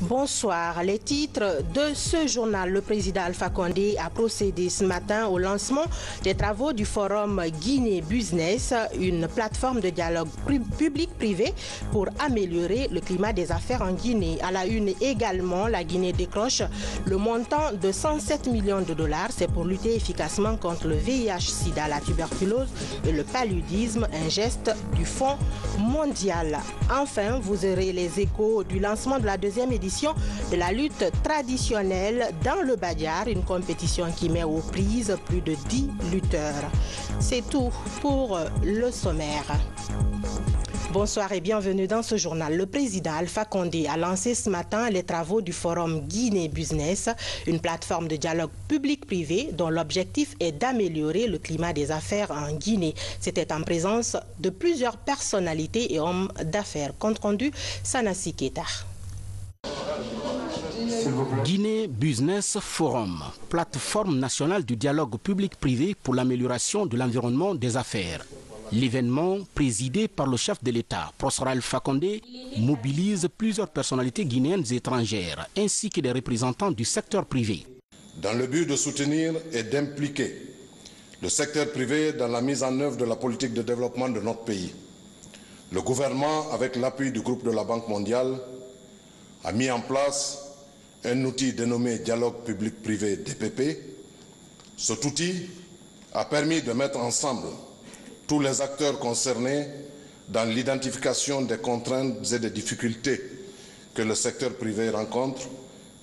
Bonsoir. Les titres de ce journal. Le président Alpha Condé a procédé ce matin au lancement des travaux du forum Guinée Business, une plateforme de dialogue public-privé pour améliorer le climat des affaires en Guinée. À la une également, la Guinée décroche le montant de 107 millions de dollars. C'est pour lutter efficacement contre le VIH-Sida, la tuberculose et le paludisme, un geste du Fonds mondial. Enfin, vous aurez les échos du lancement de la deuxième édition de la lutte traditionnelle dans le Badiar, une compétition qui met aux prises plus de 10 lutteurs. C'est tout pour le sommaire. Bonsoir et bienvenue dans ce journal. Le président Alpha Condé a lancé ce matin les travaux du forum Guinée Business, une plateforme de dialogue public-privé dont l'objectif est d'améliorer le climat des affaires en Guinée. C'était en présence de plusieurs personnalités et hommes d'affaires. Compte rendu, Sanassi Keita. Guinée Business Forum, plateforme nationale du dialogue public-privé pour l'amélioration de l'environnement des affaires. L'événement, présidé par le chef de l'État, Prosper Alpha Condé, mobilise plusieurs personnalités guinéennes et étrangères, ainsi que des représentants du secteur privé. Dans le but de soutenir et d'impliquer le secteur privé dans la mise en œuvre de la politique de développement de notre pays, le gouvernement, avec l'appui du groupe de la Banque mondiale, a mis en place un outil dénommé Dialogue public-privé DPP. Cet outil a permis de mettre ensemble tous les acteurs concernés dans l'identification des contraintes et des difficultés que le secteur privé rencontre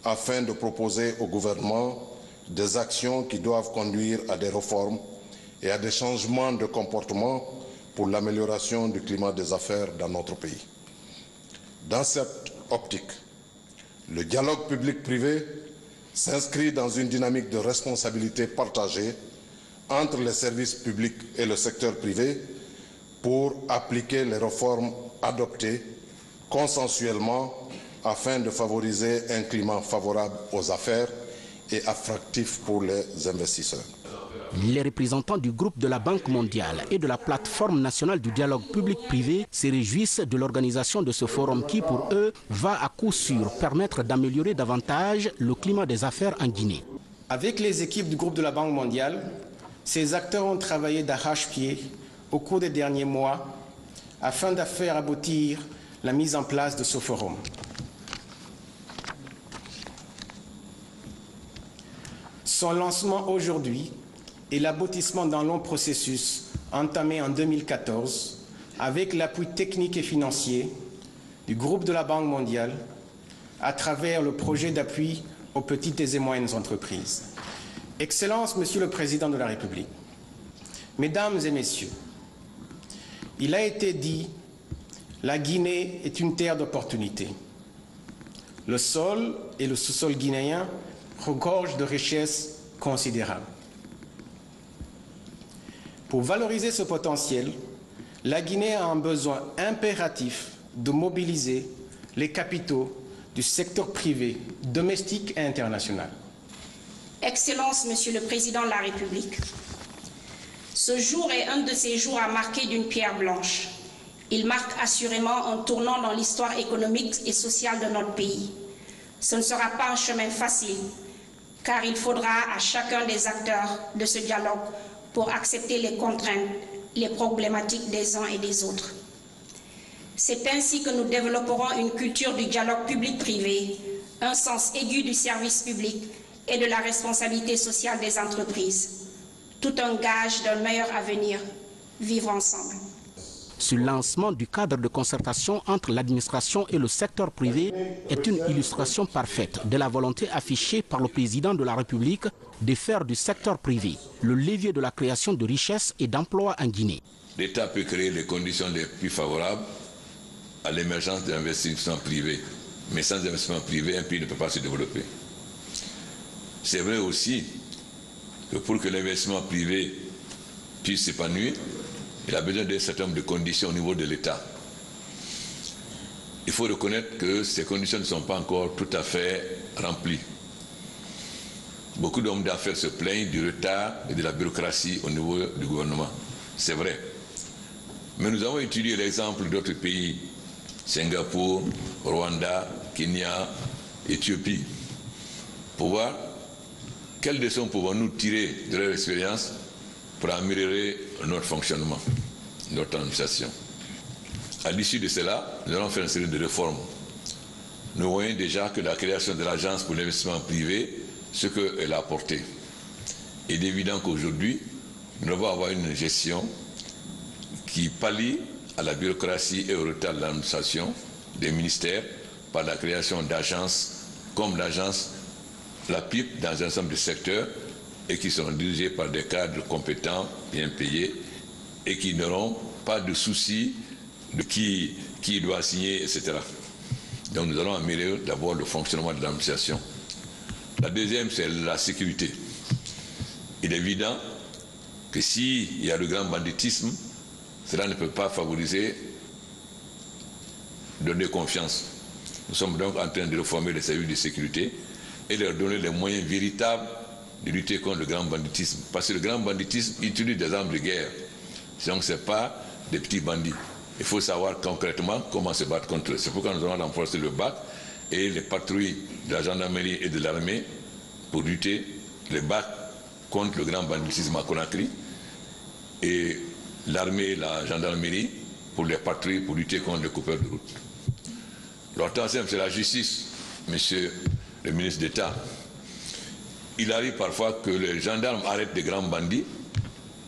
afin de proposer au gouvernement des actions qui doivent conduire à des réformes et à des changements de comportement pour l'amélioration du climat des affaires dans notre pays. Dans cette optique, le dialogue public-privé s'inscrit dans une dynamique de responsabilité partagée entre les services publics et le secteur privé pour appliquer les réformes adoptées consensuellement afin de favoriser un climat favorable aux affaires et attractif pour les investisseurs. Les représentants du groupe de la Banque mondiale et de la plateforme nationale du dialogue public-privé se réjouissent de l'organisation de ce forum qui, pour eux, va à coup sûr permettre d'améliorer davantage le climat des affaires en Guinée. Avec les équipes du groupe de la Banque mondiale, ces acteurs ont travaillé d'arrache-pied au cours des derniers mois afin de faire aboutir la mise en place de ce forum. Son lancement aujourd'hui et l'aboutissement d'un long processus entamé en 2014 avec l'appui technique et financier du groupe de la Banque mondiale à travers le projet d'appui aux petites et moyennes entreprises. Excellences, Monsieur le Président de la République, Mesdames et Messieurs, il a été dit, la Guinée est une terre d'opportunités. Le sol et le sous-sol guinéen regorgent de richesses considérables. Pour valoriser ce potentiel, la Guinée a un besoin impératif de mobiliser les capitaux du secteur privé, domestique et international. Excellence, Monsieur le Président de la République, ce jour est un de ces jours à marquer d'une pierre blanche. Il marque assurément un tournant dans l'histoire économique et sociale de notre pays. Ce ne sera pas un chemin facile, car il faudra à chacun des acteurs de ce dialogue pour accepter les contraintes, les problématiques des uns et des autres. C'est ainsi que nous développerons une culture du dialogue public-privé, un sens aigu du service public et de la responsabilité sociale des entreprises. Tout un gage d'un meilleur avenir, vivre ensemble. Ce lancement du cadre de concertation entre l'administration et le secteur privé est une illustration parfaite de la volonté affichée par le président de la République de faire du secteur privé le levier de la création de richesses et d'emplois en Guinée. L'État peut créer les conditions les plus favorables à l'émergence d'investissements privés. Mais sans investissement privé, un pays ne peut pas se développer. C'est vrai aussi que pour que l'investissement privé puisse s'épanouir, il a besoin d'un certain nombre de conditions au niveau de l'État. Il faut reconnaître que ces conditions ne sont pas encore tout à fait remplies. Beaucoup d'hommes d'affaires se plaignent du retard et de la bureaucratie au niveau du gouvernement. C'est vrai. Mais nous avons étudié l'exemple d'autres pays, Singapour, Rwanda, Kenya, Éthiopie, pour voir quelles leçons pouvons-nous tirer de leur expérience pour améliorer notre fonctionnement, notre administration. À l'issue de cela, nous allons faire une série de réformes. Nous voyons déjà que la création de l'agence pour l'investissement privé, ce qu'elle a apporté. Il est évident qu'aujourd'hui, nous devons avoir une gestion qui pallie à la bureaucratie et au retard de l'administration des ministères par la création d'agences comme l'agence, la PIP, dans un ensemble de secteurs et qui seront dirigés par des cadres compétents, bien payés et qui n'auront pas de soucis de qui doit signer, etc. Donc nous allons améliorer d'abord le fonctionnement de l'administration. La deuxième, c'est la sécurité. Il est évident que s'il y a le grand banditisme, cela ne peut pas favoriser, donner confiance. Nous sommes donc en train de réformer les services de sécurité et leur donner les moyens véritables de lutter contre le grand banditisme. Parce que le grand banditisme utilise des armes de guerre. Donc ce n'est pas des petits bandits. Il faut savoir concrètement comment se battre contre eux. C'est pourquoi nous allons renforcer le BAC et les patrouilles de la gendarmerie et de l'armée pour lutter les BAC contre le grand banditisme à Conakry et l'armée et la gendarmerie pour les patrouilles pour lutter contre les coupeurs de route. Le troisième, c'est la justice, monsieur le ministre d'État. Il arrive parfois que les gendarmes arrêtent des grands bandits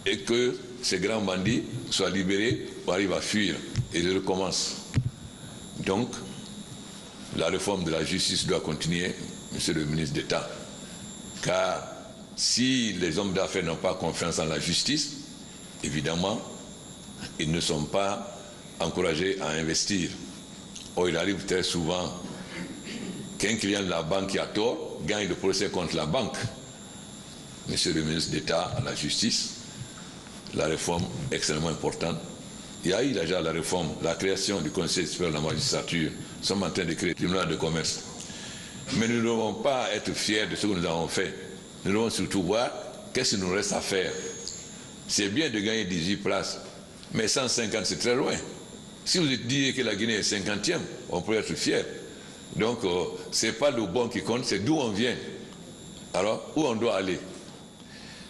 et que ces grands bandits soient libérés ou arrivent à fuir et ils recommencent. Donc, la réforme de la justice doit continuer, monsieur le ministre d'État. Car si les hommes d'affaires n'ont pas confiance en la justice, évidemment, ils ne sont pas encouragés à investir. Or, il arrive très souvent qu'un client de la banque qui a tort gagne le procès contre la banque. Monsieur le ministre d'État à la justice, la réforme est extrêmement importante. Il y a eu déjà la réforme, la création du Conseil supérieur de la magistrature. Nous sommes en train de créer le tribunal de commerce. Mais nous ne devons pas être fiers de ce que nous avons fait. Nous devons surtout voir qu'est-ce qu'il nous reste à faire. C'est bien de gagner 18 places, mais 150 c'est très loin. Si vous dites que la Guinée est 50e, on peut être fier. Donc, ce n'est pas le bon qui compte, c'est d'où on vient. Alors, où on doit aller?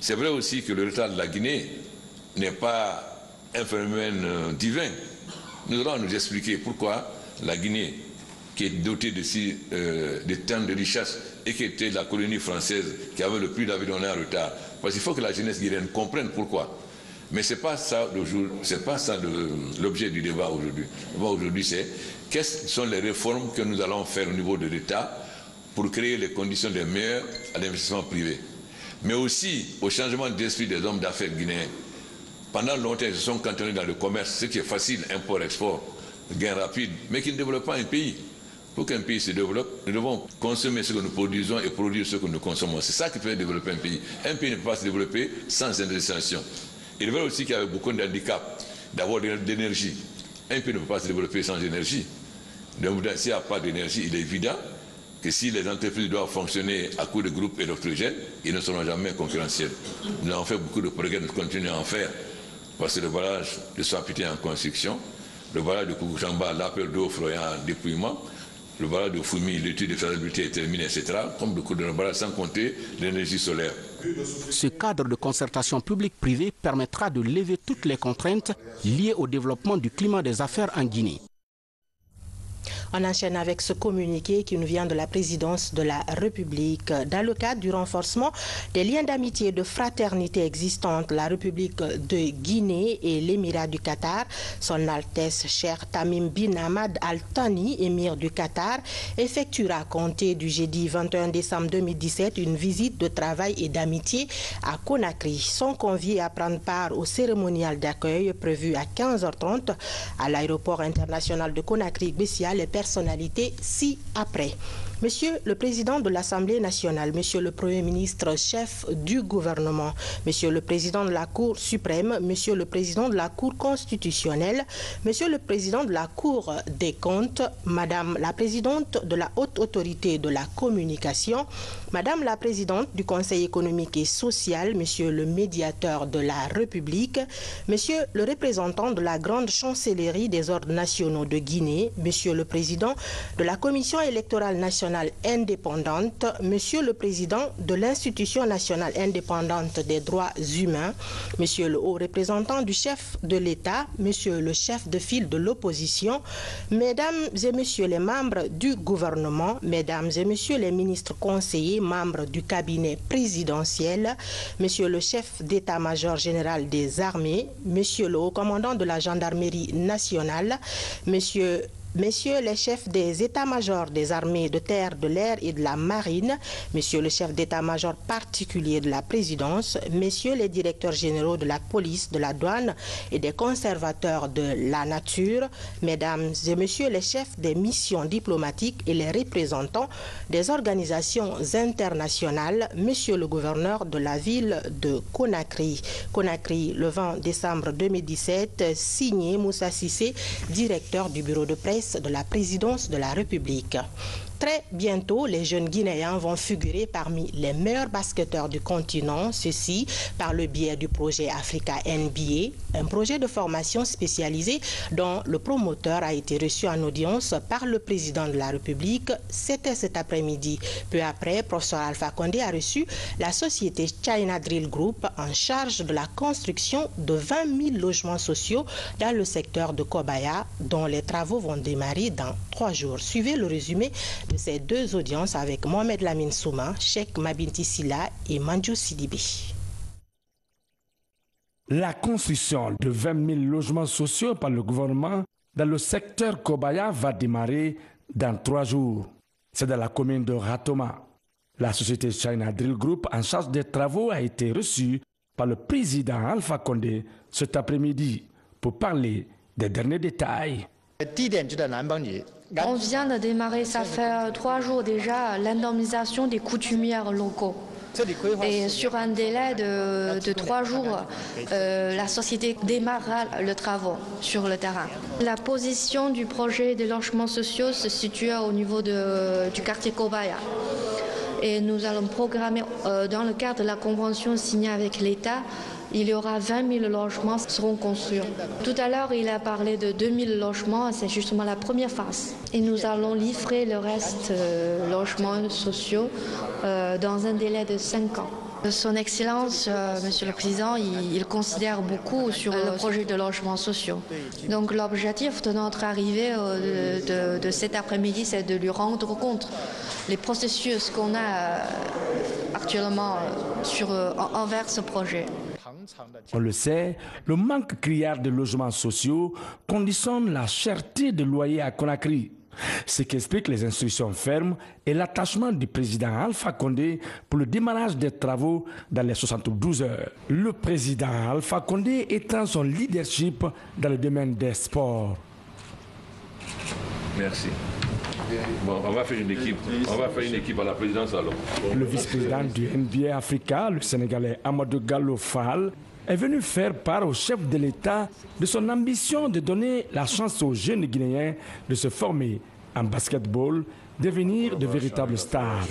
C'est vrai aussi que le retard de la Guinée n'est pas un phénomène divin. Nous allons nous expliquer pourquoi la Guinée, qui est dotée de tant de richesses et qui était la colonie française qui avait le plus d'avis donné en retard. Parce qu'il faut que la jeunesse guinéenne comprenne pourquoi. Mais ce n'est pas ça l'objet du débat aujourd'hui. Le débat aujourd'hui, c'est quelles sont les réformes que nous allons faire au niveau de l'État pour créer les conditions les meilleures à l'investissement privé. Mais aussi au changement d'esprit des hommes d'affaires guinéens. Pendant longtemps, ils se sont cantonnés dans le commerce, ce qui est facile, import-export, gain rapide, mais qui ne développe pas un pays. Pour qu'un pays se développe, nous devons consommer ce que nous produisons et produire ce que nous consommons. C'est ça qui peut développer un pays. Un pays ne peut pas se développer sans industrialisation. Il est vrai aussi qu'il y a beaucoup d'handicaps d'avoir de l'énergie. Un pays ne peut pas se développer sans énergie. Donc, s'il n'y a pas d'énergie, il est évident que si les entreprises doivent fonctionner à coup de groupes électrogènes, ils ne seront jamais concurrentiels. Nous avons fait beaucoup de progrès, nous continuons à en faire. Parce que le barrage de Swapiti est en construction, le barrage de Koukouchamba, l'appel d'offres est en déploiement, le barrage de Foumi, l'étude de faisabilité est terminée, etc. Comme beaucoup de barrages, sans compter l'énergie solaire. Ce cadre de concertation publique-privée permettra de lever toutes les contraintes liées au développement du climat des affaires en Guinée. On enchaîne avec ce communiqué qui nous vient de la présidence de la République. Dans le cadre du renforcement des liens d'amitié et de fraternité existants entre la République de Guinée et l'Émirat du Qatar, son Altesse Cheikh Tamim bin Hamad Al Thani, émir du Qatar, effectuera à compter du jeudi 21 décembre 2017 une visite de travail et d'amitié à Conakry. Sont conviés à prendre part au cérémonial d'accueil prévu à 15h30 à l'aéroport international de Conakry-Bessia. Les personnalités ci-après. Monsieur le Président de l'Assemblée nationale, Monsieur le Premier ministre, chef du gouvernement, Monsieur le Président de la Cour suprême, Monsieur le Président de la Cour constitutionnelle, Monsieur le Président de la Cour des comptes, Madame la Présidente de la Haute Autorité de la Communication, Madame la Présidente du Conseil économique et social, Monsieur le Médiateur de la République, Monsieur le représentant de la Grande Chancellerie des Ordres nationaux de Guinée, Monsieur le Président président de la Commission électorale nationale indépendante, Monsieur le président de l'Institution nationale indépendante des droits humains, Monsieur le haut représentant du chef de l'État, Monsieur le chef de file de l'opposition, Mesdames et Messieurs les membres du gouvernement, Mesdames et Messieurs les ministres conseillers, membres du cabinet présidentiel, Monsieur le chef d'état-major général des armées, Monsieur le haut commandant de la gendarmerie nationale, Messieurs les chefs des états-majors des armées de terre, de l'air et de la marine, Messieurs le chef d'état-major particulier de la présidence, Messieurs les directeurs généraux de la police, de la douane et des conservateurs de la nature, Mesdames et Messieurs les chefs des missions diplomatiques et les représentants des organisations internationales, Monsieur le gouverneur de la ville de Conakry. Conakry, le 20 décembre 2017, signé Moussa Cissé, directeur du bureau de presse de la présidence de la République. Très bientôt, les jeunes Guinéens vont figurer parmi les meilleurs basketteurs du continent, ceci par le biais du projet Africa NBA, un projet de formation spécialisé dont le promoteur a été reçu en audience par le président de la République. C'était cet après-midi. Peu après, professeur Alpha Condé a reçu la société China Drill Group en charge de la construction de 20 000 logements sociaux dans le secteur de Kobaya, dont les travaux vont démarrer dans 3 jours. Suivez le résumé de ces 2 audiences avec Mohamed Lamine Souma, Cheikh Mabinti Silla et Mandjou Sidibé. La construction de 20 000 logements sociaux par le gouvernement dans le secteur Kobaya va démarrer dans 3 jours. C'est dans la commune de Ratoma. La société China Drill Group en charge des travaux a été reçue par le président Alpha Condé cet après-midi pour parler des derniers détails. On vient de démarrer, ça fait 3 jours déjà, l'indemnisation des coutumières locaux. Et sur un délai de 3 jours, la société démarrera le travail sur le terrain. La position du projet de logements sociaux se situe au niveau du quartier Kobaya. Et nous allons programmer, dans le cadre de la convention signée avec l'État, il y aura 20 000 logements qui seront construits. Tout à l'heure, il a parlé de 2 000 logements, c'est justement la première phase. Et nous allons livrer le reste logements sociaux dans un délai de 5 ans. Son Excellence, Monsieur le Président, il considère beaucoup sur le projet de logements sociaux. Donc l'objectif de notre arrivée de cet après-midi, c'est de lui rendre compte les processus qu'on a actuellement envers ce projet. On le sait, le manque criard de logements sociaux conditionne la cherté de loyer à Conakry. Ce qui explique les instructions fermes et l'attachement du président Alpha Condé pour le démarrage des travaux dans les 72 heures. Le président Alpha Condé étend son leadership dans le domaine des sports. Merci. Bon, on va faire une équipe à la présidence alors. Le vice-président du NBA Africa, le Sénégalais Amadou Gallo Fall, est venu faire part au chef de l'État de son ambition de donner la chance aux jeunes Guinéens de se former en basketball, devenir de véritables stars.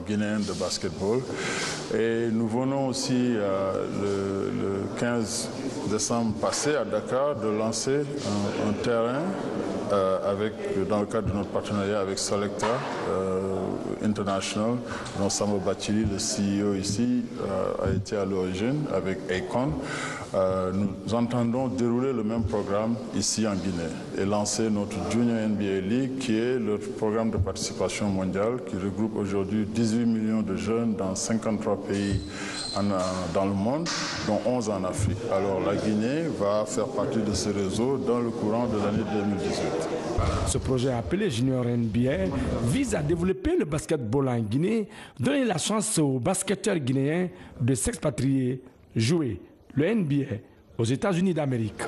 Guinéenne de basketball. Et nous venons aussi le 15 décembre passé à Dakar de lancer un terrain dans le cadre de notre partenariat avec Selecta International, dont Samba Bachili, le CEO ici, a été à l'origine avec Akon. Nous entendons dérouler le même programme ici en Guinée et lancer notre Junior NBA League, qui est le programme de participation mondiale qui regroupe aujourd'hui 18 millions de jeunes dans 53 pays dans le monde, dont 11 en Afrique. Alors la Guinée va faire partie de ce réseau dans le courant de l'année 2018. Ce projet appelé Junior NBA vise à développer le basketball en Guinée, donner la chance aux basketteurs guinéens de s'expatrier, jouer le NBA aux États-Unis d'Amérique.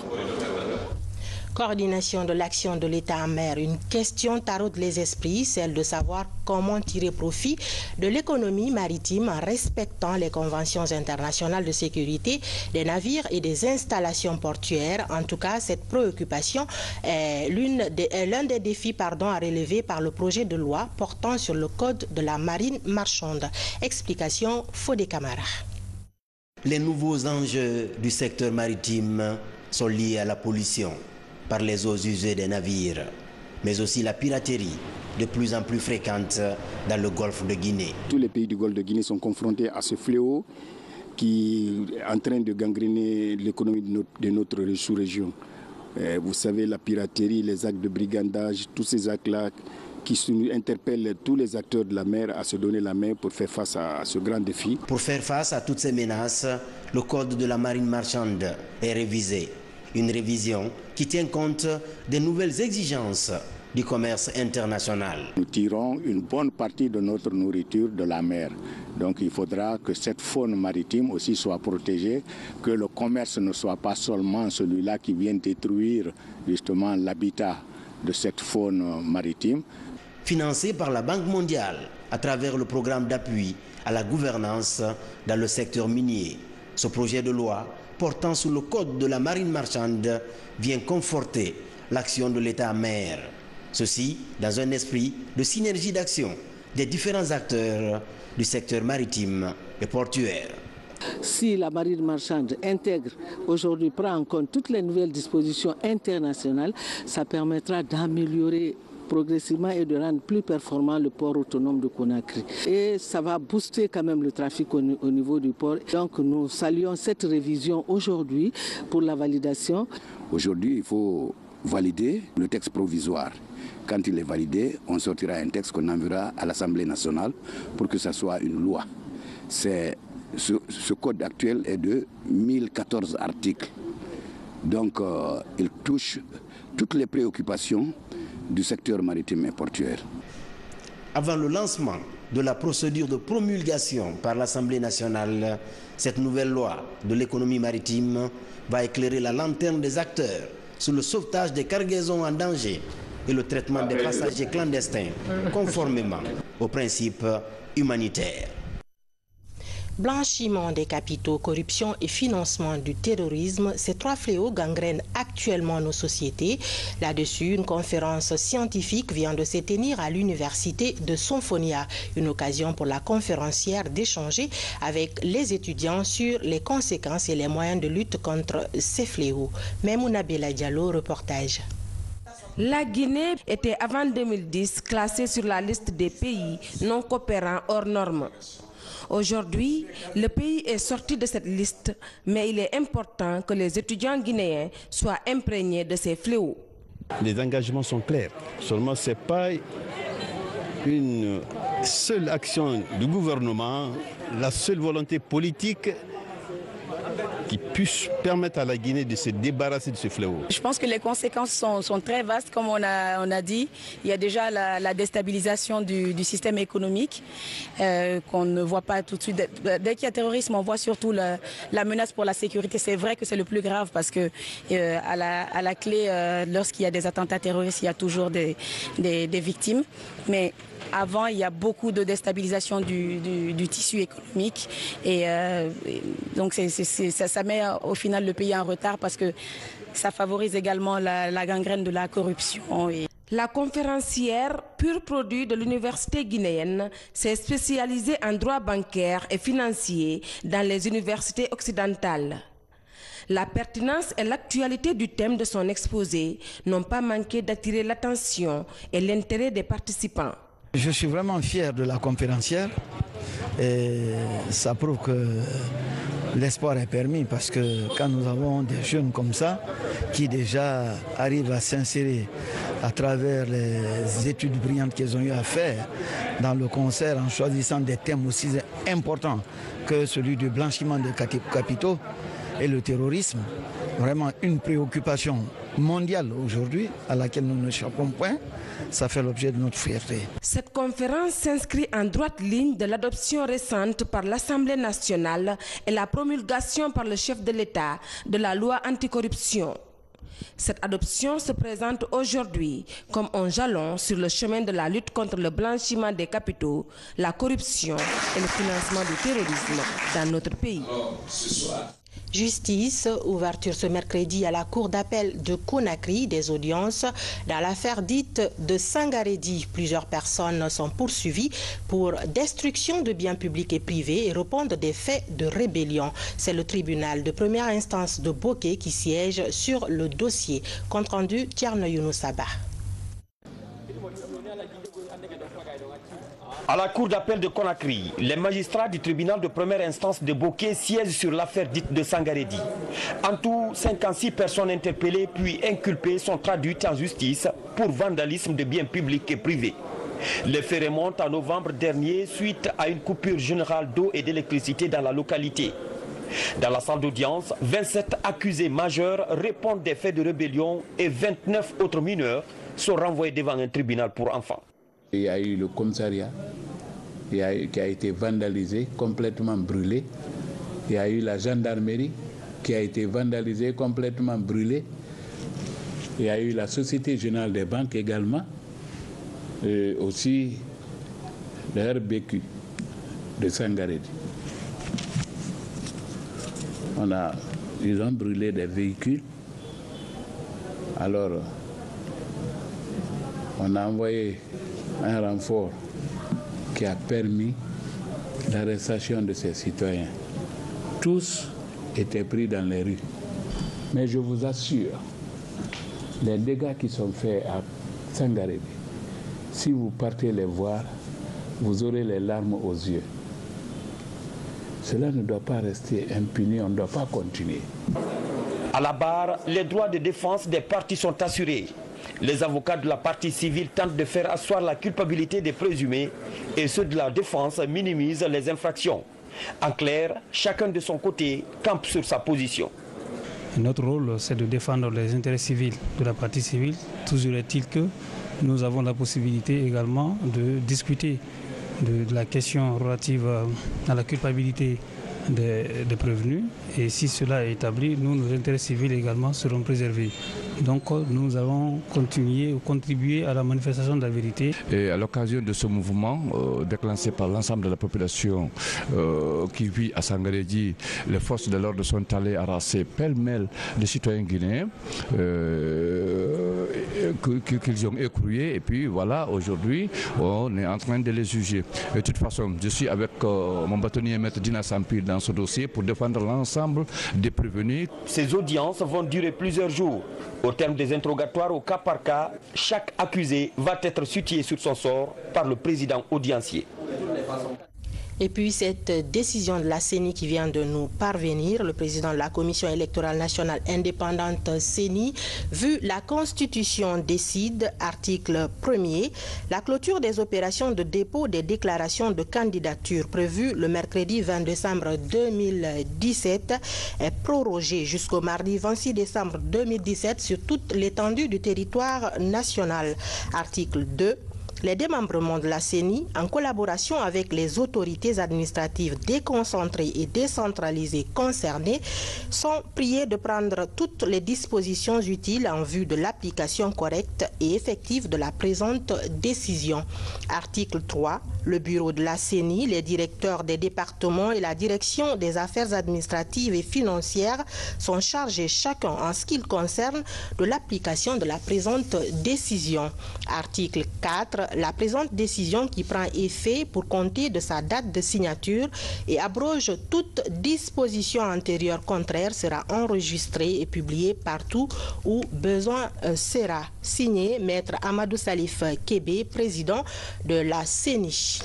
Coordination de l'action de l'État en mer. Une question taraude les esprits, celle de savoir comment tirer profit de l'économie maritime en respectant les conventions internationales de sécurité des navires et des installations portuaires. En tout cas, cette préoccupation est l'un des défis à relever par le projet de loi portant sur le code de la marine marchande. Explication Fodé Camara. Les nouveaux enjeux du secteur maritime sont liés à la pollution par les eaux usées des navires. mais aussi la piraterie, de plus en plus fréquente dans le golfe de Guinée. Tous les pays du golfe de Guinée sont confrontés à ce fléau qui est en train de gangréner l'économie de notre sous-région. Vous savez, la piraterie, les actes de brigandage, tous ces actes-là qui interpellent tous les acteurs de la mer à se donner la main pour faire face à ce grand défi. Pour faire face à toutes ces menaces, le code de la marine marchande est révisé. Une révision qui tient compte des nouvelles exigences du commerce international. Nous tirons une bonne partie de notre nourriture de la mer. Donc il faudra que cette faune maritime aussi soit protégée, que le commerce ne soit pas seulement celui-là qui vient détruire justement l'habitat de cette faune maritime. Financé par la Banque mondiale à travers le programme d'appui à la gouvernance dans le secteur minier. Ce projet de loi portant sous le code de la marine marchande vient conforter l'action de l'État mer. Ceci dans un esprit de synergie d'action des différents acteurs du secteur maritime et portuaire. Si la marine marchande intègre aujourd'hui, prend en compte toutes les nouvelles dispositions internationales, ça permettra d'améliorer progressivement et de rendre plus performant le port autonome de Conakry. Et ça va booster quand même le trafic au niveau du port. Donc nous saluons cette révision aujourd'hui pour la validation. Aujourd'hui, il faut valider le texte provisoire. Quand il est validé, on sortira un texte qu'on enverra à l'Assemblée nationale pour que ça soit une loi. Ce code actuel est de 1014 articles. Donc il touche toutes les préoccupations du secteur maritime et portuaire. Avant le lancement de la procédure de promulgation par l'Assemblée nationale, cette nouvelle loi de l'économie maritime va éclairer la lanterne des acteurs sur le sauvetage des cargaisons en danger et le traitement des passagers clandestins, conformément aux principes humanitaires. Blanchiment des capitaux, corruption et financement du terrorisme, ces trois fléaux gangrènent actuellement nos sociétés. Là-dessus, une conférence scientifique vient de se tenir à l'université de Sonfonia. Une occasion pour la conférencière d'échanger avec les étudiants sur les conséquences et les moyens de lutte contre ces fléaux. Memouna Bella Diallo, reportage. La Guinée était avant 2010 classée sur la liste des pays non coopérants hors normes. Aujourd'hui, le pays est sorti de cette liste, mais il est important que les étudiants guinéens soient imprégnés de ces fléaux. Les engagements sont clairs, seulement ce n'est pas une seule action du gouvernement, la seule volonté politique qui puisse permettre à la Guinée de se débarrasser de ce fléau. Je pense que les conséquences sont très vastes, comme on a dit. Il y a déjà la déstabilisation du système économique qu'on ne voit pas tout de suite. Dès qu'il y a terrorisme, on voit surtout la menace pour la sécurité. C'est vrai que c'est le plus grave parce que à la clé, lorsqu'il y a des attentats terroristes, il y a toujours des victimes. Mais avant, il y a beaucoup de déstabilisation du tissu économique et donc ça met au final le pays en retard parce que ça favorise également la gangrène de la corruption. La conférencière, pur produit de l'université guinéenne, s'est spécialisée en droit bancaire et financier dans les universités occidentales. La pertinence et l'actualité du thème de son exposé n'ont pas manqué d'attirer l'attention et l'intérêt des participants. Je suis vraiment fier de la conférencière et ça prouve que l'espoir est permis parce que quand nous avons des jeunes comme ça qui déjà arrivent à s'insérer à travers les études brillantes qu'ils ont eu à faire dans le concert en choisissant des thèmes aussi importants que celui du blanchiment de capitaux et le terrorisme, vraiment une préoccupation mondiale aujourd'hui à laquelle nous ne échappons point, ça fait l'objet de notre fierté. Cette conférence s'inscrit en droite ligne de l'adoption récente par l'Assemblée nationale et la promulgation par le chef de l'État de la loi anticorruption. Cette adoption se présente aujourd'hui comme un jalon sur le chemin de la lutte contre le blanchiment des capitaux, la corruption et le financement du terrorisme dans notre pays. Justice, ouverture ce mercredi à la cour d'appel de Conakry des audiences dans l'affaire dite de Sangaredi. Plusieurs personnes sont poursuivies pour destruction de biens publics et privés et répondent des faits de rébellion. C'est le tribunal de première instance de Boké qui siège sur le dossier. Compte rendu, Tierno Younoussaba. À la cour d'appel de Conakry, les magistrats du tribunal de première instance de Bokeh siègent sur l'affaire dite de Sangaredi. En tout, 56 personnes interpellées puis inculpées sont traduites en justice pour vandalisme de biens publics et privés. Les faits remontent en novembre dernier suite à une coupure générale d'eau et d'électricité dans la localité. Dans la salle d'audience, 27 accusés majeurs répondent des faits de rébellion et 29 autres mineurs sont renvoyés devant un tribunal pour enfants. Il y a eu le commissariat qui a été vandalisé, complètement brûlé. Il y a eu la gendarmerie qui a été vandalisée, complètement brûlée. Il y a eu la Société Générale des Banques également. Et aussi le RBQ de Sangaredi. Ils ont brûlé des véhicules. Alors, on a envoyé un renfort qui a permis l'arrestation de ces citoyens. Tous étaient pris dans les rues. Mais je vous assure, les dégâts qui sont faits à Sangaredi, si vous partez les voir, vous aurez les larmes aux yeux. Cela ne doit pas rester impuni, on ne doit pas continuer. À la barre, les droits de défense des parties sont assurés. Les avocats de la partie civile tentent de faire asseoir la culpabilité des présumés et ceux de la défense minimisent les infractions. En clair, chacun de son côté campe sur sa position. Notre rôle, c'est de défendre les intérêts civils de la partie civile. Toujours est-il que nous avons la possibilité également de discuter de la question relative à la culpabilité des prévenus. Et si cela est établi, nous, nos intérêts civils également seront préservés. Donc nous allons contribuer à la manifestation de la vérité. Et à l'occasion de ce mouvement déclenché par l'ensemble de la population qui vit à Sangaredi, les forces de l'ordre sont allées arraser pêle-mêle des citoyens guinéens qu'ils ont écroués. Et puis voilà, aujourd'hui, on est en train de les juger. Et de toute façon, je suis avec mon bâtonnier maître Dina Sampi dans ce dossier pour défendre l'ensemble des prévenus. Ces audiences vont durer plusieurs jours. Au terme des interrogatoires au cas par cas, chaque accusé va être situé sur son sort par le président audiencier. Et puis cette décision de la CENI qui vient de nous parvenir, le président de la Commission électorale nationale indépendante CENI, vu la Constitution décide, article 1er, la clôture des opérations de dépôt des déclarations de candidature prévues le mercredi 20 décembre 2017 est prorogée jusqu'au mardi 26 décembre 2017 sur toute l'étendue du territoire national. Article 2. Les démembrements de la CENI, en collaboration avec les autorités administratives déconcentrées et décentralisées concernées, sont priés de prendre toutes les dispositions utiles en vue de l'application correcte et effective de la présente décision. Article 3. Le bureau de la CENI, les directeurs des départements et la direction des affaires administratives et financières sont chargés chacun en ce qui concerne de l'application de la présente décision. Article 4. La présente décision qui prend effet pour compter de sa date de signature et abroge toute disposition antérieure contraire sera enregistrée et publiée partout où besoin sera. Signé Maître Amadou Salif Kébé, président de la CENI.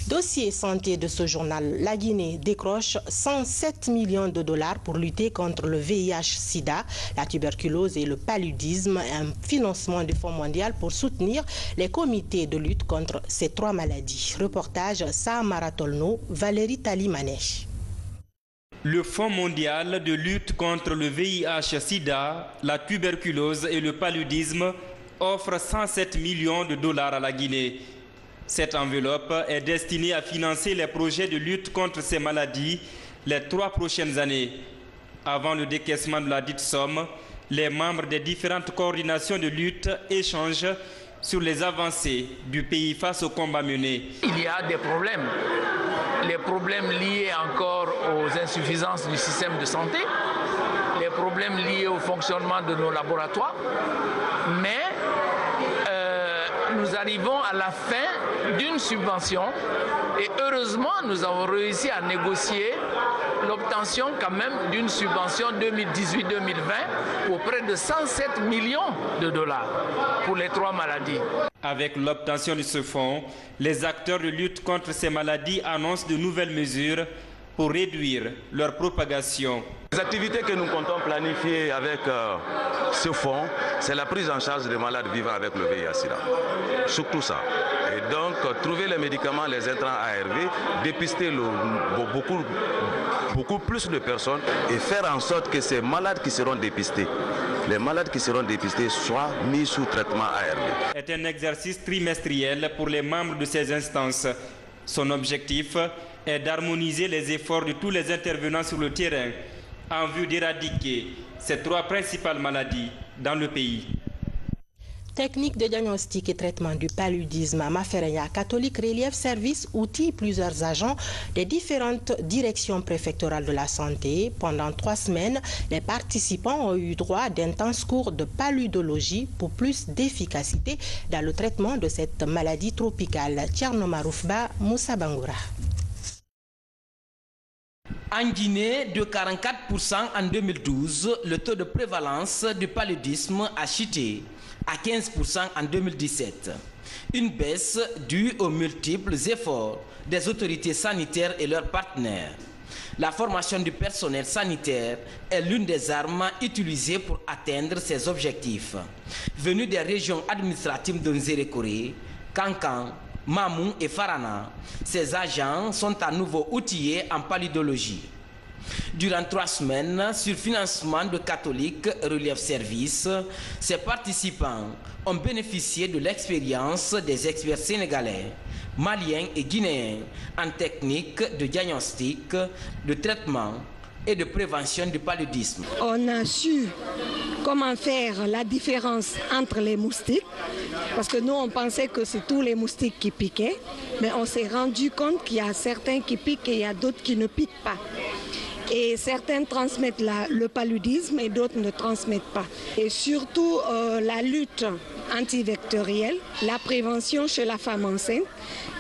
Dossier santé de ce journal, la Guinée décroche 107 millions de dollars pour lutter contre le VIH-Sida, la tuberculose et le paludisme, un financement du Fonds mondial pour soutenir les comités de lutte contre ces trois maladies. Reportage Samara Tolno, Valérie Talimanesh. Le Fonds mondial de lutte contre le VIH-Sida, la tuberculose et le paludisme offre 107 millions de dollars à la Guinée. Cette enveloppe est destinée à financer les projets de lutte contre ces maladies les 3 prochaines années. Avant le décaissement de la dite somme, les membres des différentes coordinations de lutte échangent sur les avancées du pays face au combat mené. Il y a des problèmes. Les problèmes liés encore aux insuffisances du système de santé, les problèmes liés au fonctionnement de nos laboratoires, mais nous arrivons à la fin d'une subvention et heureusement nous avons réussi à négocier l'obtention quand même d'une subvention 2018-2020 pour près de 107 millions de dollars pour les 3 maladies. Avec l'obtention de ce fonds, les acteurs de lutte contre ces maladies annoncent de nouvelles mesures pour réduire leur propagation. Les activités que nous comptons planifier avec ce fonds, c'est la prise en charge des malades vivant avec le VIH-Sida. Surtout ça. Et donc, trouver les médicaments, les intrants ARV, dépister beaucoup plus de personnes et faire en sorte que ces malades qui seront dépistés, les malades qui seront dépistés soient mis sous traitement ARV. C'est un exercice trimestriel pour les membres de ces instances. Son objectif est d'harmoniser les efforts de tous les intervenants sur le terrain en vue d'éradiquer ces 3 principales maladies dans le pays. Technique de diagnostic et traitement du paludisme à Mafereya catholique, relief, service, outils, plusieurs agents des différentes directions préfectorales de la santé. Pendant 3 semaines, les participants ont eu droit d'intenses cours de paludologie pour plus d'efficacité dans le traitement de cette maladie tropicale. Tcherno Maroufba, Moussa Bangoura. En Guinée, de 44% en 2012, le taux de prévalence du paludisme a chuté à 15% en 2017. Une baisse due aux multiples efforts des autorités sanitaires et leurs partenaires. La formation du personnel sanitaire est l'une des armes utilisées pour atteindre ces objectifs. Venus des régions administratives de Nzérékoré, Kankan, Mamou et Farana, ces agents sont à nouveau outillés en paludologie. Durant 3 semaines, sur financement de catholiques Relief Service, ces participants ont bénéficié de l'expérience des experts sénégalais, maliens et guinéens en technique de diagnostic, de traitement et de prévention du paludisme. On a su comment faire la différence entre les moustiques, parce que nous on pensait que c'est tous les moustiques qui piquaient, mais on s'est rendu compte qu'il y a certains qui piquent et il y a d'autres qui ne piquent pas. Et certains transmettent le paludisme et d'autres ne transmettent pas. Et surtout la lutte antivectorielle, la prévention chez la femme enceinte,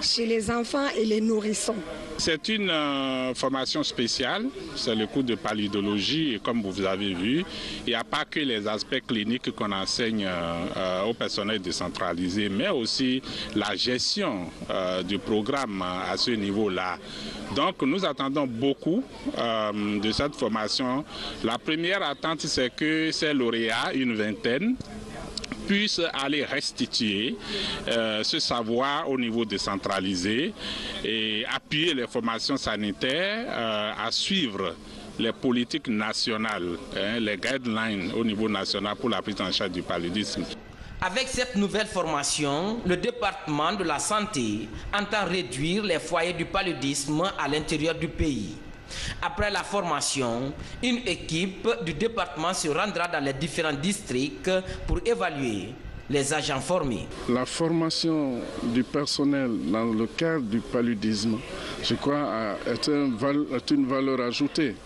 chez les enfants et les nourrissons. C'est une formation spéciale, c'est le cours de paludologie et comme vous avez vu, il n'y a pas que les aspects cliniques qu'on enseigne au personnel décentralisé, mais aussi la gestion du programme à ce niveau-là. Donc nous attendons beaucoup de cette formation. La première attente, c'est que ces lauréats, une vingtaine, puissent aller restituer ce savoir au niveau décentralisé et appuyer les formations sanitaires à suivre les politiques nationales, les guidelines au niveau national pour la prise en charge du paludisme. Avec cette nouvelle formation, le département de la santé entend réduire les foyers du paludisme à l'intérieur du pays. Après la formation, une équipe du département se rendra dans les différents districts pour évaluer les agents formés. La formation du personnel dans le cadre du paludisme, je crois, est une valeur ajoutée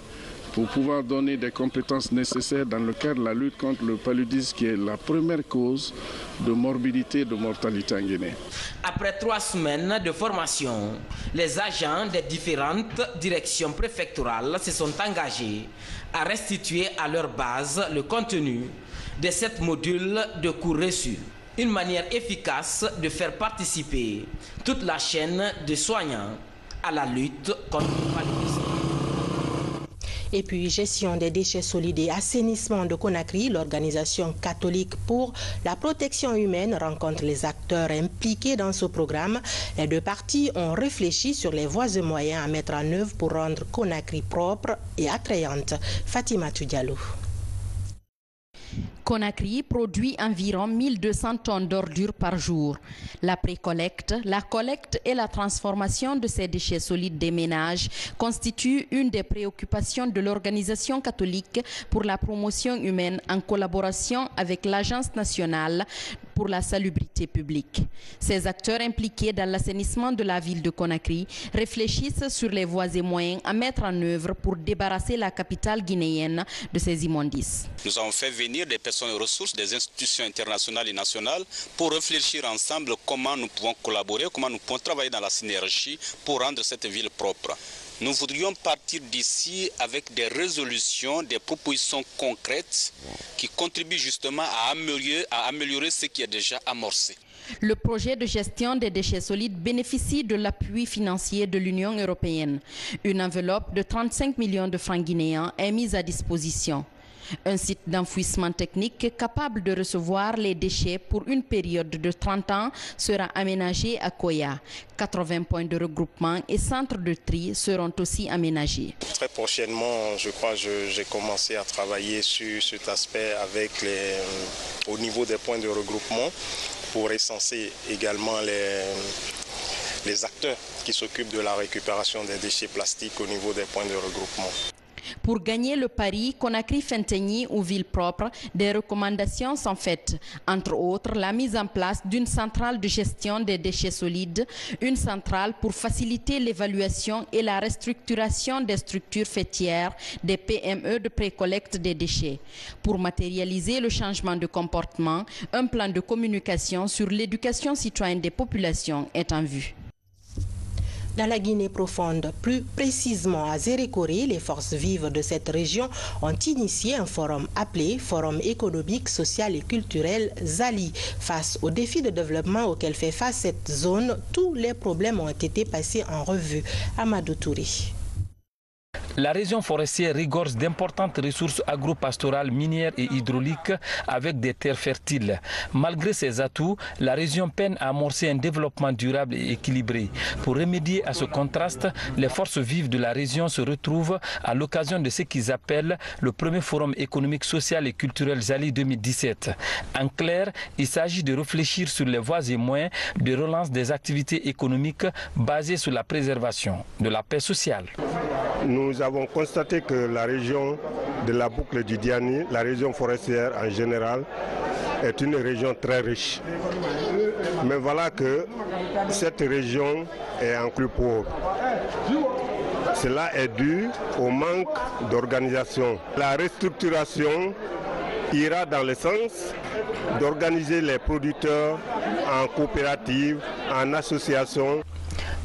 pour pouvoir donner des compétences nécessaires dans le cadre de la lutte contre le paludisme qui est la première cause de morbidité et de mortalité en Guinée. Après 3 semaines de formation, les agents des différentes directions préfectorales se sont engagés à restituer à leur base le contenu de 7 modules de cours reçus. Une manière efficace de faire participer toute la chaîne de soignants à la lutte contre le paludisme. Et puis, gestion des déchets solides et assainissement de Conakry, l'organisation catholique pour la protection humaine rencontre les acteurs impliqués dans ce programme. Les 2 parties ont réfléchi sur les voies et moyens à mettre en œuvre pour rendre Conakry propre et attrayante. Fatima Diallo. Conakry produit environ 1200 tonnes d'ordures par jour. La précollecte, la collecte et la transformation de ces déchets solides des ménages constituent une des préoccupations de l'Organisation catholique pour la promotion humaine en collaboration avec l'Agence nationale pour la salubrité publique. Ces acteurs impliqués dans l'assainissement de la ville de Conakry réfléchissent sur les voies et moyens à mettre en œuvre pour débarrasser la capitale guinéenne de ces immondices. Nous avons fait venir des personnes ressources, des institutions internationales et nationales pour réfléchir ensemble comment nous pouvons collaborer, comment nous pouvons travailler dans la synergie pour rendre cette ville propre. Nous voudrions partir d'ici avec des résolutions, des propositions concrètes qui contribuent justement à améliorer ce qui est déjà amorcé. Le projet de gestion des déchets solides bénéficie de l'appui financier de l'Union européenne. Une enveloppe de 35 millions de francs guinéens est mise à disposition. Un site d'enfouissement technique capable de recevoir les déchets pour une période de 30 ans sera aménagé à Koya. 80 points de regroupement et centres de tri seront aussi aménagés. Très prochainement, je crois, j'ai commencé à travailler sur cet aspect au niveau des points de regroupement pour recenser également les acteurs qui s'occupent de la récupération des déchets plastiques au niveau des points de regroupement. Pour gagner le pari Conakry-Fenteni ou ville propre, des recommandations sont faites. Entre autres, la mise en place d'une centrale de gestion des déchets solides, une centrale pour faciliter l'évaluation et la restructuration des structures faîtières des PME de précollecte des déchets. Pour matérialiser le changement de comportement, un plan de communication sur l'éducation citoyenne des populations est en vue. Dans la Guinée profonde, plus précisément à Zérékoré, les forces vives de cette région ont initié un forum appelé Forum économique, social et culturel ZALI. Face aux défis de développement auxquels fait face cette zone, tous les problèmes ont été passés en revue. Amadou Touré. La région forestière regorge d'importantes ressources agro-pastorales, minières et hydrauliques avec des terres fertiles. Malgré ces atouts, la région peine à amorcer un développement durable et équilibré. Pour remédier à ce contraste, les forces vives de la région se retrouvent à l'occasion de ce qu'ils appellent le premier forum économique, social et culturel ZALI 2017. En clair, il s'agit de réfléchir sur les voies et moyens de relance des activités économiques basées sur la préservation de la paix sociale. Nous avons constaté que la région de la boucle du Diani, la région forestière en général, est une région très riche. Mais voilà que cette région est en plus pauvre. Cela est dû au manque d'organisation. La restructuration ira dans le sens d'organiser les producteurs en coopérative, en association.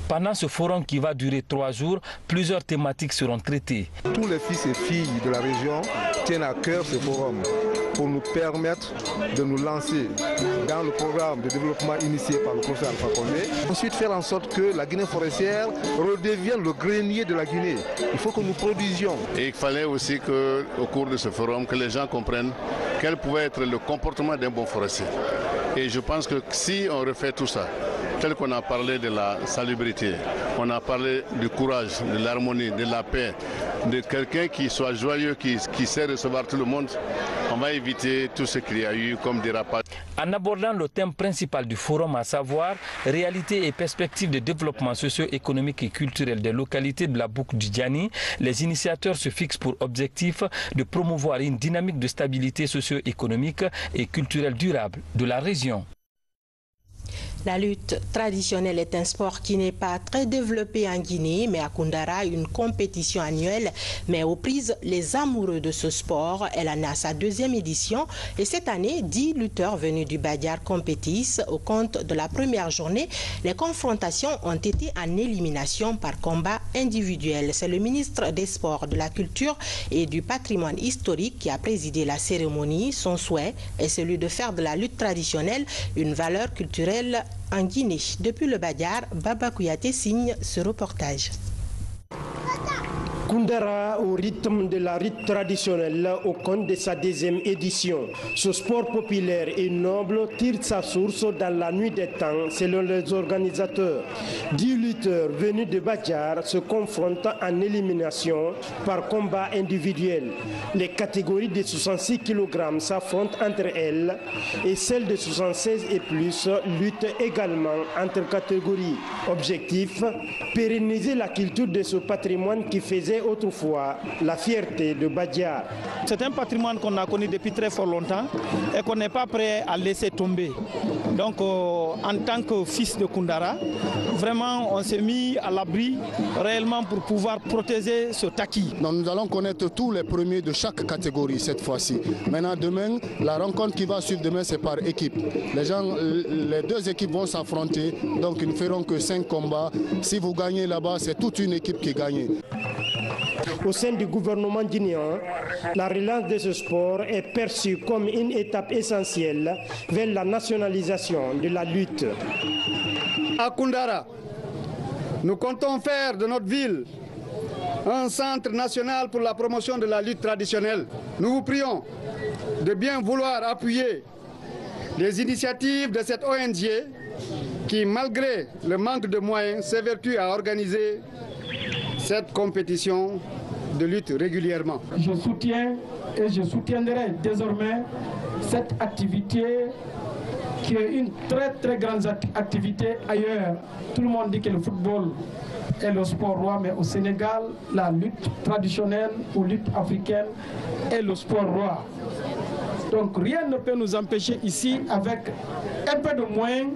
Pendant ce forum qui va durer 3 jours, plusieurs thématiques seront traitées. Tous les fils et filles de la région tiennent à cœur ce forum pour nous permettre de nous lancer dans le programme de développement initié par le professeur Alpha Condé. Ensuite, faire en sorte que la Guinée forestière redevienne le grenier de la Guinée. Il faut que nous produisions. Et il fallait aussi qu'au cours de ce forum, que les gens comprennent quel pouvait être le comportement d'un bon forestier. Et je pense que si on refait tout ça, tel qu'on a parlé de la salubrité, on a parlé du courage, de l'harmonie, de la paix, de quelqu'un qui soit joyeux, qui sait recevoir tout le monde, on va éviter tout ce qu'il y a eu comme dérapage. En abordant le thème principal du forum, à savoir réalité et perspectives de développement socio-économique et culturel des localités de la boucle du Diani, les initiateurs se fixent pour objectif de promouvoir une dynamique de stabilité socio-économique et culturelle durable de la région. La lutte traditionnelle est un sport qui n'est pas très développé en Guinée, mais à Koundara, une compétition annuelle met aux prises les amoureux de ce sport. Elle en a sa 2e édition et cette année, 10 lutteurs venus du Badiar compétissent. Au compte de la première journée, les confrontations ont été en élimination par combat individuel. C'est le ministre des Sports, de la Culture et du Patrimoine historique qui a présidé la cérémonie. Son souhait est celui de faire de la lutte traditionnelle une valeur culturelle en Guinée. Depuis le Badiar, Baba Kouyaté signe ce reportage. Koundara au rythme de la lutte traditionnelle au compte de sa 2e édition. Ce sport populaire et noble tire sa source dans la nuit des temps selon les organisateurs. 10 lutteurs venus de Badiar se confrontent en élimination par combat individuel. Les catégories de 66 kg s'affrontent entre elles et celles de 76 et plus luttent également entre catégories. Objectif, pérenniser la culture de ce patrimoine qui faisait était autrefois la fierté de Badiar. C'est un patrimoine qu'on a connu depuis très fort longtemps et qu'on n'est pas prêt à laisser tomber. Donc en tant que fils de Koundara, vraiment on s'est mis à l'abri réellement pour pouvoir protéger ce acquis. Donc, nous allons connaître tous les premiers de chaque catégorie cette fois-ci. Maintenant demain, la rencontre qui va suivre demain c'est par équipe. Les deux équipes vont s'affronter, donc ils ne feront que 5 combats. Si vous gagnez là-bas, c'est toute une équipe qui gagne. Au sein du gouvernement guinéen, la relance de ce sport est perçue comme une étape essentielle vers la nationalisation de la lutte. À Koundara, nous comptons faire de notre ville un centre national pour la promotion de la lutte traditionnelle. Nous vous prions de bien vouloir appuyer les initiatives de cette ONG qui, malgré le manque de moyens, s'évertue à organiser cette compétition de lutte régulièrement. Je soutiens et je soutiendrai désormais cette activité qui est une très grande activité ailleurs. Tout le monde dit que le football est le sport roi, mais au Sénégal, la lutte traditionnelle ou lutte africaine est le sport roi. Donc rien ne peut nous empêcher ici, avec un peu de moyens,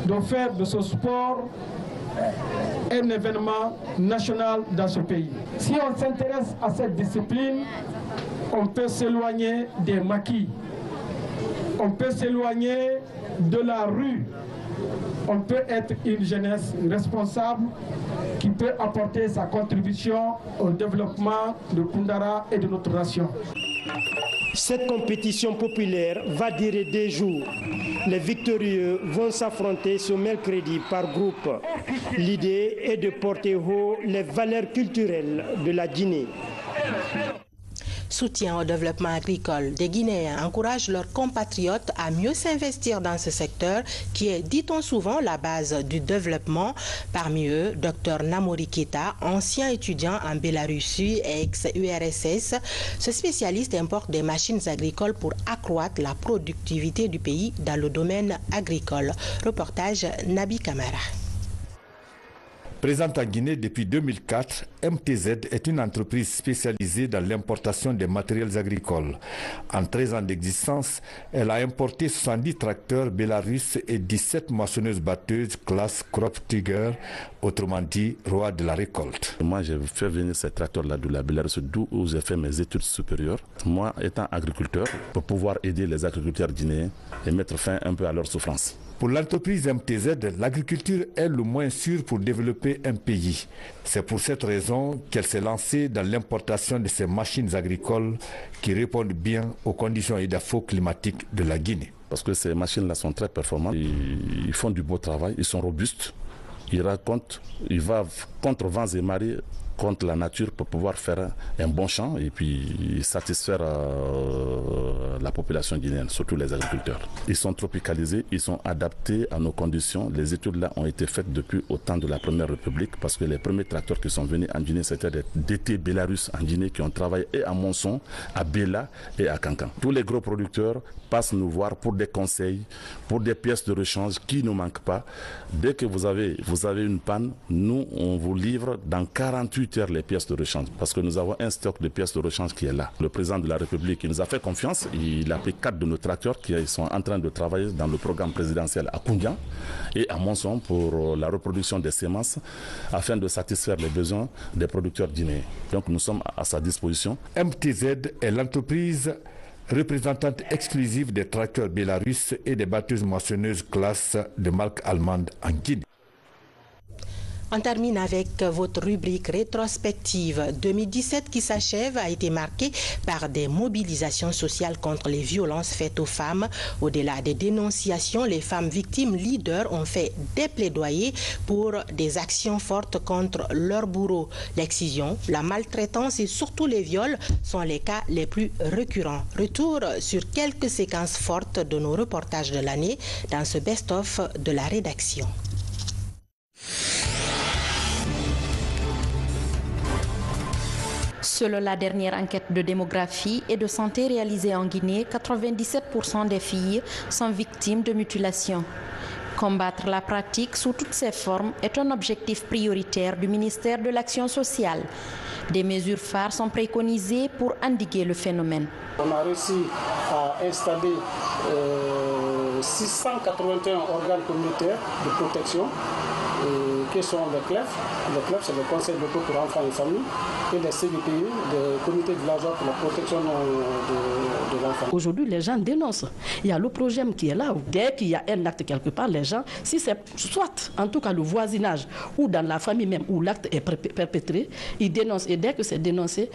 de faire de ce sport un événement national dans ce pays. Si on s'intéresse à cette discipline, on peut s'éloigner des maquis, on peut s'éloigner de la rue, on peut être une jeunesse responsable qui peut apporter sa contribution au développement de Koundara et de notre nation. Cette compétition populaire va durer 2 jours. Les victorieux vont s'affronter ce mercredi par groupe. L'idée est de porter haut les valeurs culturelles de la Guinée. Soutien au développement agricole. Des Guinéens encouragent leurs compatriotes à mieux s'investir dans ce secteur qui est, dit-on souvent, la base du développement. Parmi eux, Dr Namori Keita, ancien étudiant en Bélarussie et ex-URSS. Ce spécialiste importe des machines agricoles pour accroître la productivité du pays dans le domaine agricole. Reportage Nabi Kamara. Présente en Guinée depuis 2004, MTZ est une entreprise spécialisée dans l'importation des matériels agricoles. En 13 ans d'existence, elle a importé 70 tracteurs bélarusses et 17 moissonneuses-batteuses classe Crop Tiger, autrement dit roi de la récolte. Moi, j'ai fait venir ces tracteurs-là de la Bélarus, d'où j'ai fait mes études supérieures. Moi, étant agriculteur, pour pouvoir aider les agriculteurs guinéens et mettre fin un peu à leurs souffrances. Pour l'entreprise MTZ, l'agriculture est le moins sûr pour développer un pays. C'est pour cette raison qu'elle s'est lancée dans l'importation de ces machines agricoles qui répondent bien aux conditions édapho-climatiques de la Guinée. Parce que ces machines-là sont très performantes, ils font du beau travail, ils sont robustes, ils vont contre vents et marées, contre la nature pour pouvoir faire un bon champ et puis satisfaire la population guinéenne, surtout les agriculteurs. Ils sont tropicalisés, ils sont adaptés à nos conditions. Les études là ont été faites depuis au temps de la Première République parce que les premiers tracteurs qui sont venus en Guinée, c'était des DT Bélarus en Guinée qui ont travaillé et à Monson, à Béla et à Cancan. Tous les gros producteurs passent nous voir pour des conseils, pour des pièces de rechange qui ne manquent pas. Dès que vous avez une panne, nous on vous livre dans 48 heures les pièces de rechange parce que nous avons un stock de pièces de rechange qui est là. Le président de la République il nous a fait confiance, il a pris 4 de nos tracteurs qui sont en train de travailler dans le programme présidentiel à Koundian et à Monson pour la reproduction des semences afin de satisfaire les besoins des producteurs guinéens. Donc nous sommes à sa disposition. MTZ est l'entreprise représentante exclusive des tracteurs bélarusses et des batteuses moissonneuses classe de marque allemande en Guinée. On termine avec votre rubrique rétrospective. 2017 qui s'achève a été marquée par des mobilisations sociales contre les violences faites aux femmes. Au-delà des dénonciations, les femmes victimes leaders ont fait des plaidoyers pour des actions fortes contre leurs bourreaux. L'excision, la maltraitance et surtout les viols sont les cas les plus récurrents. Retour sur quelques séquences fortes de nos reportages de l'année dans ce best-of de la rédaction. Selon la dernière enquête de démographie et de santé réalisée en Guinée, 97% des filles sont victimes de mutilation. Combattre la pratique sous toutes ses formes est un objectif prioritaire du ministère de l'Action sociale. Des mesures phares sont préconisées pour endiguer le phénomène. On a réussi à installer 681 organes communautaires de protection qui sont les CLEF. Les CLEF, c'est le Conseil locaux pour enfants et familles, et les CVPI, le Comité villageois pour la protection de l'enfant. Aujourd'hui, les gens dénoncent. Il y a le projet qui est là. Dès qu'il y a un acte quelque part, les gens, si c'est soit en tout cas le voisinage ou dans la famille même où l'acte est perpétré, ils dénoncent. Et dès que c'est dénoncé,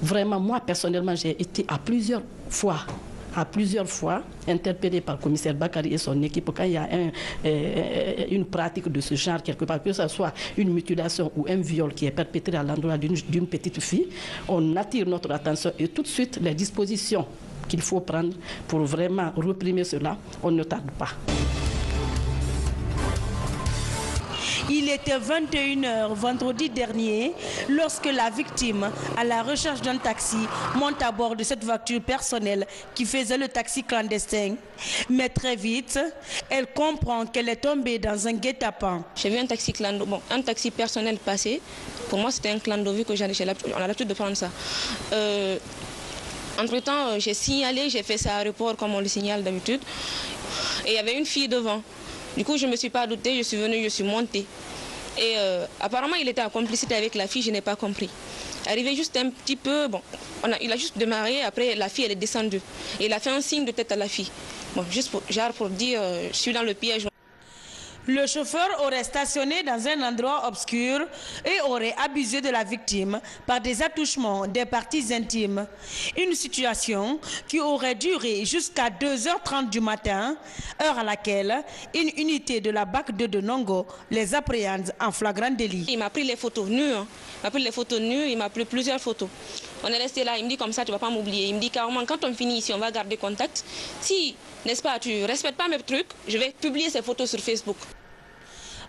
vraiment, moi personnellement, j'ai été à plusieurs fois interpellé par le commissaire Bakary et son équipe quand il y a une pratique de ce genre quelque part, que ce soit une mutilation ou un viol qui est perpétré à l'endroit d'une petite fille. On attire notre attention et tout de suite les dispositions qu'il faut prendre pour vraiment réprimer cela, on ne tarde pas. Il était 21h vendredi dernier lorsque la victime, à la recherche d'un taxi, monte à bord de cette voiture personnelle qui faisait le taxi clandestin. Mais très vite, elle comprend qu'elle est tombée dans un guet-apens. J'ai vu un taxi un taxi personnel passer. Pour moi, c'était un clando vu que on a l'habitude de prendre ça. Entre-temps, j'ai signalé, j'ai fait ça à l'aéroport comme on le signale d'habitude. Et il y avait une fille devant. Du coup, je ne me suis pas doutée, je suis venue, je suis montée. Et apparemment, il était en complicité avec la fille, je n'ai pas compris. Arrivé juste un petit peu, il a juste démarré, après la fille, elle est descendue. Et il a fait un signe de tête à la fille. Bon, juste pour dire, je suis dans le piège. Le chauffeur aurait stationné dans un endroit obscur et aurait abusé de la victime par des attouchements des parties intimes. Une situation qui aurait duré jusqu'à 2h30 du matin, heure à laquelle une unité de la BAC de Nongo les appréhende en flagrant délit. Il m'a pris les photos nues, il m'a pris plusieurs photos. On est resté là, il me dit comme ça, tu ne vas pas m'oublier. Il me dit carrément, quand on finit ici, on va garder contact. Si, n'est-ce pas, tu ne respectes pas mes trucs, je vais publier ces photos sur Facebook.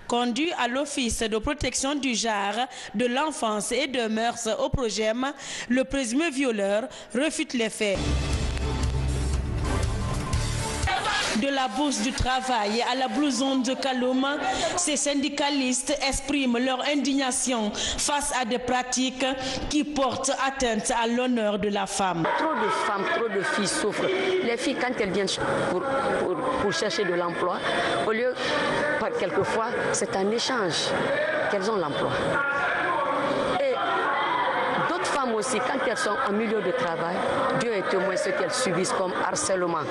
Conduit à l'Office de protection du genre, de l'enfance et de mœurs au Progem, le présumé violeur refute les faits. De la bourse du travail à la blouson de Kaloum, ces syndicalistes expriment leur indignation face à des pratiques qui portent atteinte à l'honneur de la femme. Trop de femmes, trop de filles souffrent. Les filles, quand elles viennent pour chercher de l'emploi, au lieu, quelquefois, c'est un échange qu'elles ont l'emploi. Femmes aussi, quand elles sont en milieu de travail, Dieu est témoin ce qu'elles subissent comme harcèlement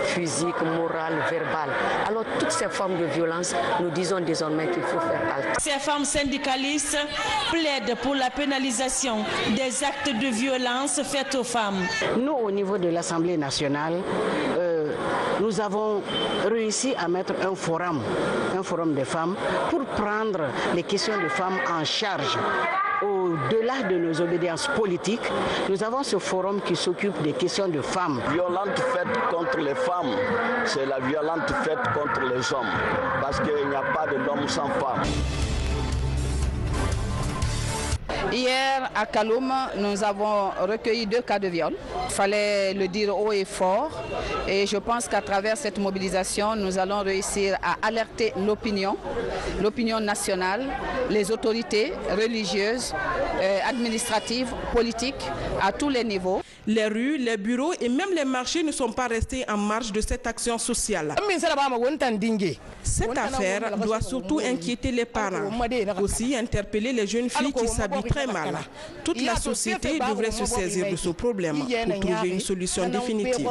physique, moral, verbal. Alors toutes ces formes de violence, nous disons désormais qu'il faut faire halte. Ces femmes syndicalistes plaident pour la pénalisation des actes de violence faits aux femmes. Nous, au niveau de l'Assemblée nationale, nous avons réussi à mettre un forum des femmes pour prendre les questions des femmes en charge. Au-delà de nos obédiences politiques, nous avons ce forum qui s'occupe des questions de femmes. Violente faite contre les femmes, c'est la violente faite contre les hommes, parce qu'il n'y a pas d'homme sans femme. Hier, à Kaloum, nous avons recueilli 2 cas de viol. Il fallait le dire haut et fort. Et je pense qu'à travers cette mobilisation, nous allons réussir à alerter l'opinion nationale, les autorités religieuses, administratives, politiques, à tous les niveaux. Les rues, les bureaux et même les marchés ne sont pas restés en marge de cette action sociale. Cette affaire doit surtout inquiéter les parents, aussi interpeller les jeunes filles qui s'habillent très mal. Toute la société devrait se saisir de ce problème pour trouver une solution définitive.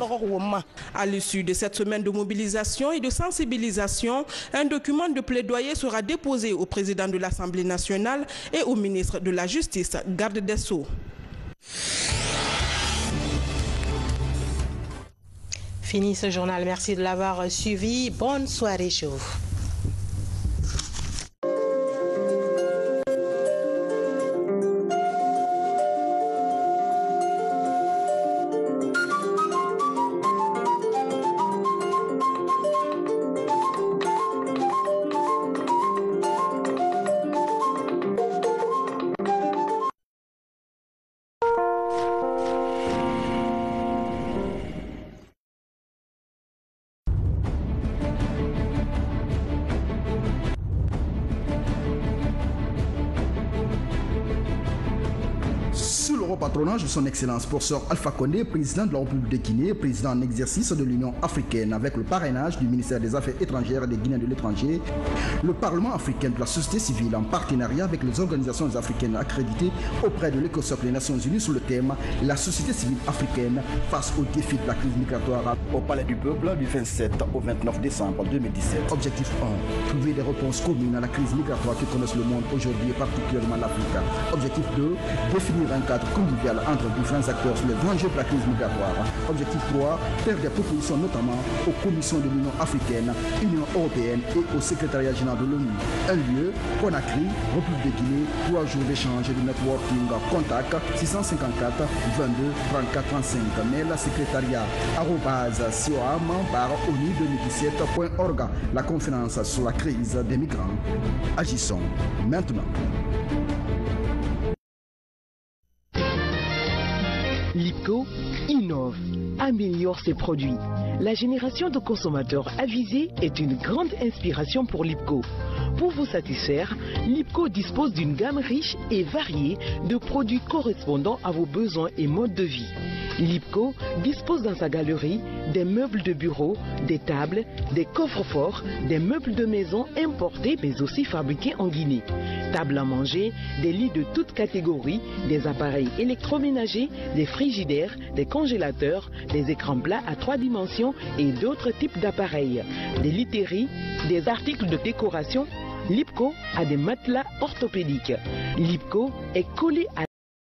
À l'issue de cette semaine de mobilisation et de sensibilisation, un document de plaidoyer sera déposé au président de l'Assemblée nationale et au ministre de la Justice, garde des Sceaux. Fini ce journal. Merci de l'avoir suivi. Bonne soirée chez vous. au patronage de son Excellence professeur Alpha Condé, président de la République de Guinée, président en exercice de l'Union africaine, avec le parrainage du ministère des Affaires étrangères et des Guinéens de l'étranger, le Parlement africain de la société civile, en partenariat avec les organisations africaines accréditées auprès de l'ECOSOC des Nations Unies sous le thème « La société civile africaine face aux défis de la crise migratoire » au Palais du Peuple du 27 au 29 décembre 2017. Objectif 1. Trouver des réponses communes à la crise migratoire que connaissent le monde aujourd'hui et particulièrement l'Afrique. Objectif 2. Définir un cadre convivial entre différents acteurs sur les enjeux de la crise migratoire. Objectif 3. Faire des propositions notamment aux commissions de l'Union africaine, Union européenne et au secrétariat général de l'ONU. Un lieu, Conakry, République de Guinée, 3 jours d'échange et de networking. Contact 654 22 34 35. Mail secrétariat @sioam/onu2017.org. La conférence sur la crise des migrants. Agissons maintenant. Lipco innove, améliore ses produits. La génération de consommateurs avisés est une grande inspiration pour Lipco. Pour vous satisfaire, Lipco dispose d'une gamme riche et variée de produits correspondant à vos besoins et modes de vie. Lipco dispose dans sa galerie des meubles de bureau, des tables, des coffres-forts, des meubles de maison importés mais aussi fabriqués en Guinée. Tables à manger, des lits de toutes catégories, des appareils électroménagers, des frigidaires, des congélateurs, des écrans plats à 3 dimensions et d'autres types d'appareils, des literies, des articles de décoration. Lipco a des matelas orthopédiques. Lipco est collé à